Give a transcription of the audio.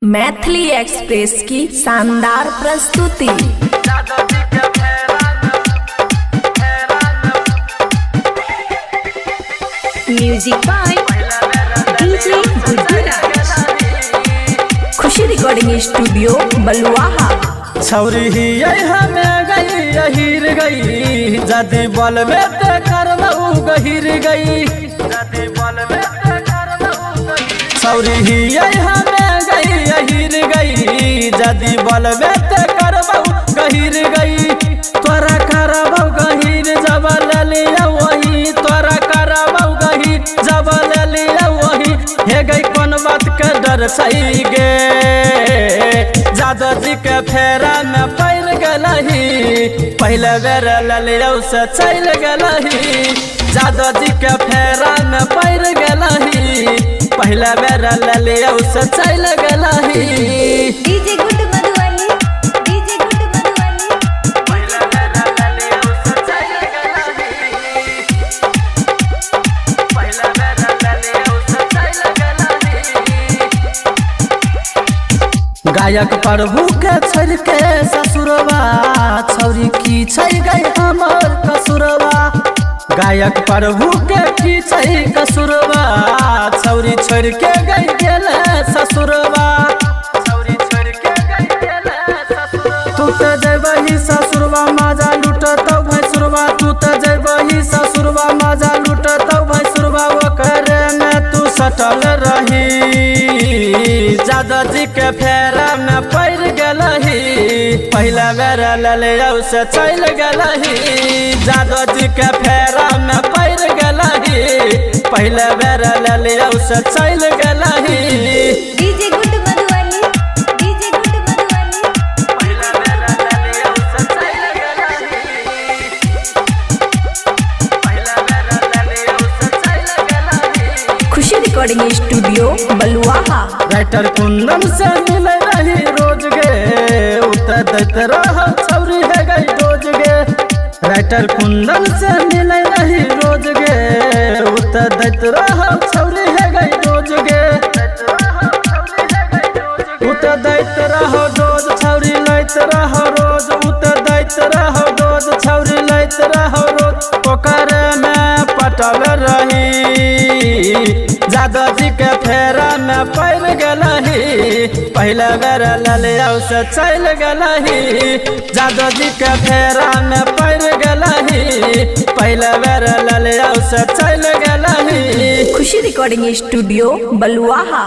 Maithili express की शानदार प्रस्तुति। Music by DJ Gujarat. Khushi recording studio Baluaha. छौरी ही हमें गई यहीर गई जदी बल में ते करलऊ गहीर गई। छौरी ही हमें गई यहीर गई जदी बल में ते करबऊ गहीर गई। तोरा करबऊ गहीर जब ले लिया वही, तोरा करबऊ गहीर जब ले लिया वही। हे गई कौन बात के डर सही गे, जादव जी के फेरा में पैर गलही। पहले बेर ललियौ से चल गलही, जादव जी के फेरा में पैर गलही। पहले बेर ललियौ से चल गलही। DJ good Madhubani, DJ good Madhubani. पहले बेर ललियौ से चल गलही, पहले बेर ललियौ से चल गलही। गायक प्रभु के छोड़ के ससुरवा, छौरी की छै गई हमर कसुरवा। गायक प्रभु के की छै कसुरवा, छौरी छोड़ के गई गेले ससुरवा। छौरी छोड़ के गई गेले ससुरवा। तू त जइबही ससुरवा मजा लुटतौ भैसुरवा, तू त जइबही ससुरवा मजा लुटतौ भैसुरवा। ओकरे में तू सटल रही, जादव जी के फेरा में पैर गलही। पहला बेर ललियौ से चल गलही, जादव जी के फेरा में पैर गलही। पहला बेर ललियौ से चल गलही। DJ good Madhubani, DJ good Madhubani. पहला बेर ललियौ से चल गलही, पहला बेर ललियौ से चल गलही। खुशी रिकॉर्डिंग स्टूडियो बलुआहा। राइटर कुंदन से मिले रही रोज गे, उतर दैत रह छौरी है गई रोज गे। राइटर कुंदन से मिले रही रोज गे, उतर दैत रह छौरी है गई रोज गे। उतर दैत रह रोज छौरी लैत रह रोज, उतर दैत रह रोज छौरी लैत रह रोज। ओकर में पटल रही, जादव जी के फेरा में पैर गलही। पहले बेर ललियौ से चल गलही, जादव जी के फेरा में पैर गलही। पहले बेर ललियौ से चल गलही। खुशी रिकॉर्डिंग स्टूडियो बलुआहा।